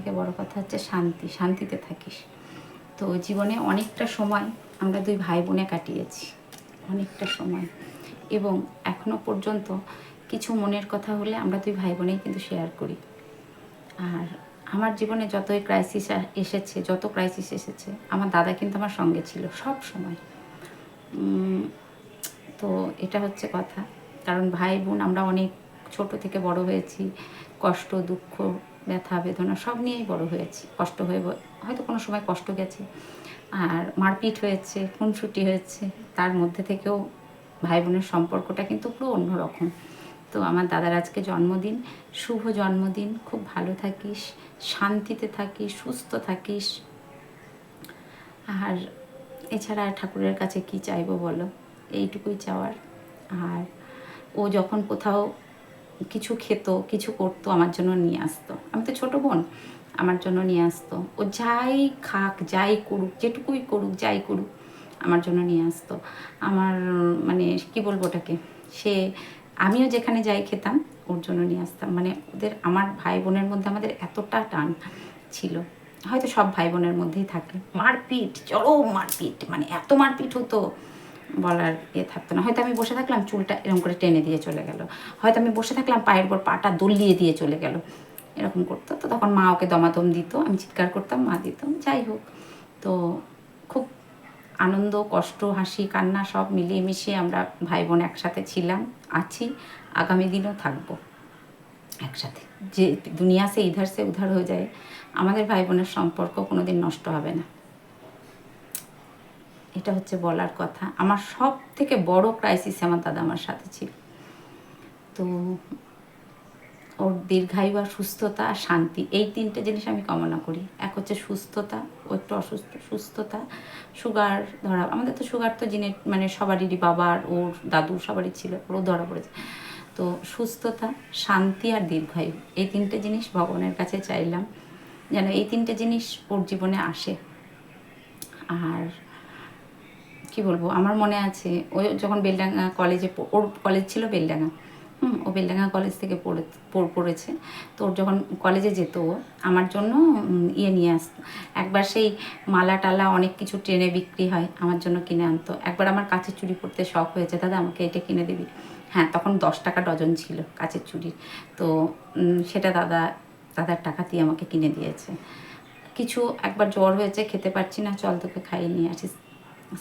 থেকে বড় কথা হচ্ছে শান্তিতে থাকিস। তো জীবনে অনেকটা সময় আমরা দুই ভাই বোনে কাটিয়েছি, অনেকটা সময়, এবং এখনও পর্যন্ত কিছু মনের কথা হলে আমরা দুই ভাই বোনেই কিন্তু শেয়ার করি। আর আমার জীবনে যতই ক্রাইসিস এসেছে, আমার দাদা কিন্তু আমার সঙ্গে ছিল সব সময়। তো এটা হচ্ছে কথা, কারণ ভাই বোন আমরা অনেক ছোট থেকে বড় হয়েছি, কষ্ট দুঃখ ব্যথা বেদনা সব নিয়েই বড় হয়েছি। কষ্ট হয়ে হয়তো কোনো সময় কষ্ট গেছে, আর মারপিট হয়েছে, খুনসুটি হয়েছে, তার মধ্যে থেকেও ভাই বোনের সম্পর্কটা কিন্তু পুরো অন্যরকম। তো আমার দাদার আজকে জন্মদিন, শুভ জন্মদিন, খুব ভালো থাকিস, শান্তিতে থাকিস, সুস্থ থাকিস। আর এছাড়া ঠাকুরের কাছে কি চাইবো বলো, এইটুকুই চাওয়ার। আর ও যখন কোথাও কিছু খেত, কিছু করতো, আমার জন্য নিয়ে আসতো। আমি তো ছোটো বোন, আমার জন্য নিয়ে আসতো। ও যাই খাক, যাই করুক, যেটুকুই করুক, যাই করুক, আমার জন্য নিয়ে আসতো। আমার মানে কি বলবো ওটাকে, আমিও যেখানে যাই খেতাম, ওর জন্য নিয়ে আসতাম। মানে আমার ভাই বোনের মধ্যে আমাদের এতটা টান ছিল, হয়তো সব ভাই বোনের মধ্যেই থাকে। মারপিট, চরম মারপিট, মানে এত মারপিট হতো বলার থাকতো না। হয়তো আমি বসে থাকলাম, চুলটা এরকম করে টেনে দিয়ে চলে গেল, হয়তো আমি বসে থাকলাম, পায়ের উপর পাটা দলিয়ে দিয়ে চলে গেল, এরকম করতো। তো তখন মা ওকে দমাদম দিত, আমি চিৎকার করতাম, মা দিত, যাই হোক। তো খুব আনন্দ, কষ্ট, হাসি, কান্না সব মিলিয়ে মিশিয়ে আমরা ভাই বোন একসাথে ছিলাম, আছি, আগামী দিনও থাকবো একসাথে। যে দুনিয়া সে ইধার সে উধার হয়ে যায়, আমাদের ভাই বোনের সম্পর্ক কোনো দিন নষ্ট হবে না। এটা হচ্ছে বলার কথা। আমার সব থেকে বড় ক্রাইসিসে আমার দাদা আমার সাথে ছিল। তো ওর দীর্ঘায়ু আর সুস্থতা আর শান্তি, এই তিনটে জিনিস আমি কামনা করি। এক হচ্ছে সুস্থতা, ও একটু অসুস্থ, সুস্থতা, সুগার ধরা, আমাদের তো সুগার তো মানে সবারই, বাবার, ওর দাদুর সবারই ছিল, ওরও ধরা পড়েছে। তো সুস্থতা, শান্তি আর দীর্ঘায়ু, এই তিনটে জিনিস ভগবানের কাছে চাইলাম যেন এই তিনটে জিনিস ওর জীবনে আসে। আর কি বলবো, আমার মনে আছে ও যখন বেলডাঙ্গা কলেজে, ওর কলেজ ছিল বেলডাঙ্গা, ও বেলডাঙ্গা কলেজ থেকে পড়েছে। তো ওর যখন কলেজে যেত, ও আমার জন্য নিয়ে আসতো। একবার সেই মালা টালা অনেক কিছু ট্রেনে বিক্রি হয়, আমার জন্য কিনে আনতো। একবার আমার কাচের চুড়ি পরতে শখ হয়েছে, দাদা আমাকে এটা কিনে দিবি। হ্যাঁ, তখন 10 টাকা ডজন ছিল কাচের চুড়ির। তো সেটা দাদার টাকা দিয়ে আমাকে কিনে দিয়েছে। কিছু একবার জ্বর হয়েছে, খেতে পারছি না, চল তোকে খাইয়ে নিয়ে আসিস।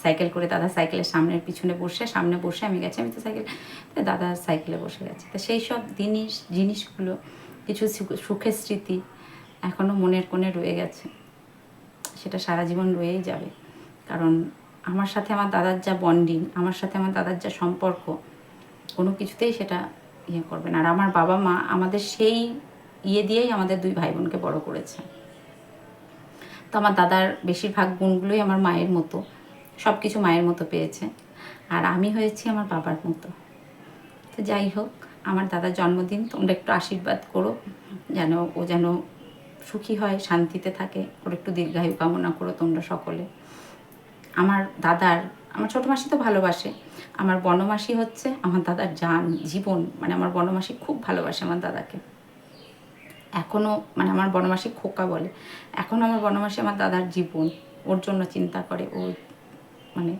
সাইকেল করে দাদা সাইকেলের সামনে বসে আমি গেছি, আমি তো দাদা সাইকেলে বসে গেছে। তো সেই সব জিনিসগুলো কিছু সুখের স্মৃতি এখনও মনের কোণে রয়ে গেছে, সেটা সারা জীবন রয়েই যাবে। কারণ আমার সাথে আমার দাদার যা বন্ডিং, আমার সাথে আমার দাদার যা সম্পর্ক, কোনো কিছুতেই সেটা করবে না। আর আমার বাবা মা আমাদের সেই দিয়েই আমাদের দুই ভাই বোনকে বড় করেছে। তো আমার দাদার বেশিরভাগ গুণগুলোই আমার মায়ের মতো, সব কিছু মায়ের মতো পেয়েছে, আর আমি হয়েছি আমার বাবার মতো। তো যাই হোক, আমার দাদার জন্মদিন, তোমরা একটু আশীর্বাদ করো যেন সুখী হয়, শান্তিতে থাকে, ওর একটু দীর্ঘায়ু কামনা করো তোমরা সকলে। আমার ছোটো মাসি তো ভালোবাসে, আমার বনমাসি হচ্ছে আমার দাদার জীবন, মানে আমার বনমাসি খুব ভালোবাসে আমার দাদাকে এখনও, মানে আমার বনমাসি খোকা বলে, এখনও আমার বনমাসি আমার দাদার জীবন, ওর জন্য চিন্তা করে। ও মানে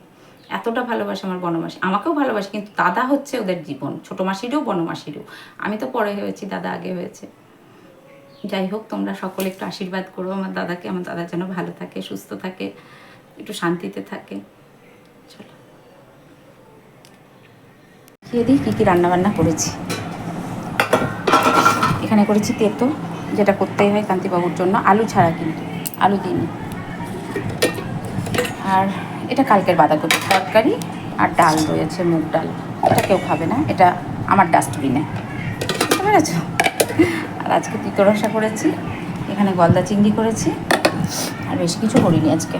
এতটা ভালোবাসে আমার বনমাসি, আমাকেও ভালোবাসে, কিন্তু দাদা হচ্ছে ওদের জীবন, ছোটো মাসিরও বনমাসিরও। আমি তো পরে হয়েছি, দাদা আগে হয়েছে। যাই হোক, তোমরা সকলে একটু আশীর্বাদ করো আমার দাদাকে, আমার দাদা যেন ভালো থাকে, সুস্থ থাকে, একটু শান্তিতে থাকে। চলো খেয়ে দিই কী কী রান্নাবান্না করেছি। এখানে করেছি তেতো, যেটা করতেই হয় কান্তিবাবুর জন্য, আলু ছাড়া, কিন্তু আলু দিইনি। আর এটা কালকের বাঁধাকপির তরকারি, আর ডাল রয়েছে, মুগ ডাল। এটা কেউ খাবে না, এটা আমার ডাস্টবিনে, বুঝতে পেরেছ? আর আজকে তিতো রসা করেছি, এখানে গলদা চিংড়ি করেছি, আর বেশি কিছু করিনি আজকে।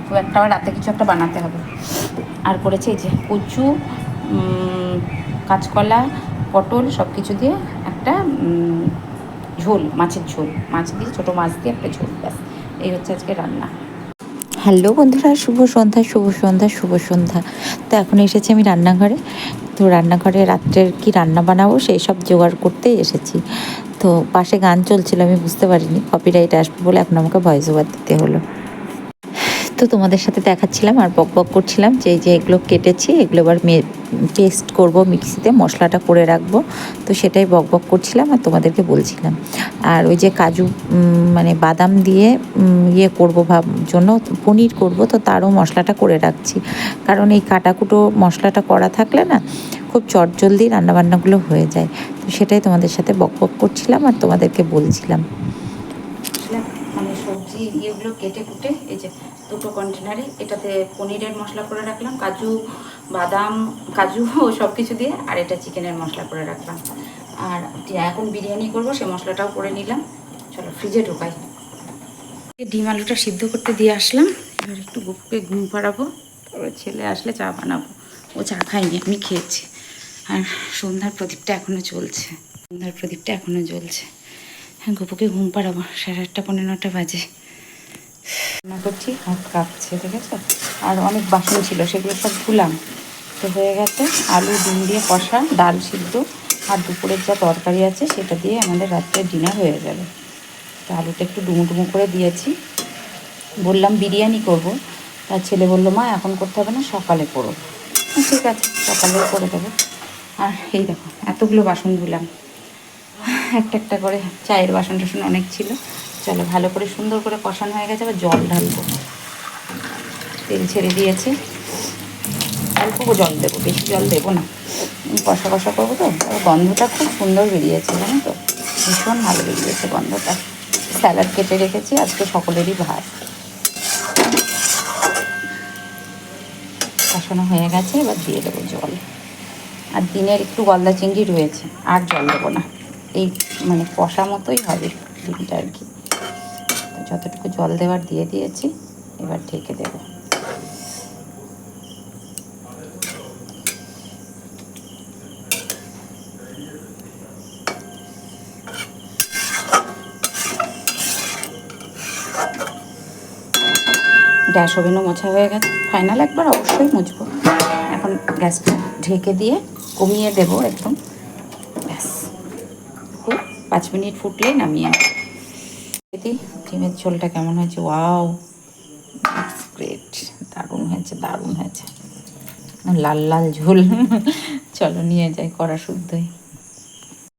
খুব একটা রাতে কিছু একটা বানাতে হবে। আর করেছি এই যে কচু, কাঁচকলা, পটল সব কিছু দিয়ে একটা ঝোল, মাছের ঝোল, মাছ দিয়ে, ছোটো মাছ দিয়ে একটা ঝোল, ব্যাস এই হচ্ছে আজকে রান্না। হ্যালো বন্ধুরা, শুভ সন্ধ্যা। তো এখন এসেছি আমি রান্নাঘরে। তো রান্নাঘরে রাত্রের কি রান্না বানাবো সেই সব জোগাড় করতেই এসেছি। তো পাশে গান চলছিল, আমি বুঝতে পারিনি কপিরাইট আসবে বলে এখন আমাকে ভয়েস ওভার দিতে হলো। তো তোমাদের সাথে দেখাচ্ছিলাম আর বক বক করছিলাম যে এই যে এগুলো কেটেছি, এগুলো এবার পেস্ট করব মিক্সিতে, মশলাটা করে রাখবো। তো সেটাই বক বক করছিলাম আর তোমাদেরকে বলছিলাম। আর ওই যে কাজু মানে বাদাম দিয়ে ইয়ে করবো জন্য পনির করব, তো তারও মশলাটা করে রাখছি। কারণ এই কাটাকুটো মশলাটা করা থাকলে না খুব চটজলদি রান্নাবান্নাগুলো হয়ে যায়। তো সেটাই তোমাদের সাথে বক বক করছিলাম আর তোমাদেরকে বলছিলাম। মানে সবজি ইয়েগুলো কেটে কুটে এই যে দুটো কন্টেনারে এটাতে পনিরের মশলা করে রাখলাম, কাজু বাদাম কাজু সব কিছু দিয়ে, আর এটা চিকেনের মশলা করে রাখলাম। আর এখন বিরিয়ানি করব, সে মশলাটাও করে নিলাম। চলো ফ্রিজে ঢোকাই। ডিম আলুটা সিদ্ধ করতে দিয়ে আসলাম, এবার একটু গুপুকে ঘুম পাড়াবো, তারপরে ছেলে আসলে চা বানাবো। ও চা খায়নি, আমি খেয়েছি। আর সন্ধ্যার প্রদীপটা এখনও চলছে, হ্যাঁ গপুকে ঘুম পাড়াবো। 8:30 পৌনে 9টা বাজে। রান্না করছি, হাত কাঁপছে, ঠিক আছে। আর অনেক বাসন ছিল, সেগুলো সব ধুলাম। তো হয়ে গেছে আলু ডিম দিয়ে কষা, ডাল সিদ্ধ, আর দুপুরের যা তরকারি আছে সেটা দিয়ে আমাদের রাত্রে ডিনার হয়ে যাবে। তো আলুটা একটু ডুমো ডুমো করে দিয়েছি। বললাম বিরিয়ানি করব, তার ছেলে বললো মা এখন করতে হবে না, সকালে করো। ঠিক আছে, সকালে করে দেবো। আর এই দেখো এতগুলো বাসন ধুলাম, একটা একটা করে। চায়ের বাসন টাসন অনেক ছিল। চলো ভালো করে সুন্দর করে কষানো হয়ে গেছে, আবার জল ঢালবো। তেল ছেড়ে দিয়েছে, অল্প জল দেবো, বেশি জল দেবো না। কষা কষা করবো তো। গন্ধটা খুব সুন্দর বেরিয়েছে, জানো তো, ভীষণ ভালো বেরিয়েছে গন্ধটা। স্যালাড কেটে রেখেছি, আজকে সকলেরই ভাত। কষানো হয়ে গেছে, এবার দিয়ে দেবো জল। আর দিনের একটু গলদা চিংড়ি রয়েছে, আর জল দেবো না। এই মানে কষা মতোই হবে ডিমটা আর কি। যতটুকু জল দেওয়ার দিয়ে দিয়েছি, এবার ঢেকে দেবো। গ্যাস ওভেনও মোছা হয়ে গেছে, ফাইনাল একবার অবশ্যই মুছবো। এখন গ্যাসটা ঢেকে দিয়ে কমিয়ে দেবো একদম, ব্যাস। 5 মিনিট ফুটলেই নামিয়ে দিই। ডিমের ঝোলটা কেমন হয়েছে? ওয়াও, গ্রেট, দারুণ হয়েছে, দারুণ হয়েছে, লাল লাল ঝোল। চলো নিয়ে যাই কড়া শুদ্ধই।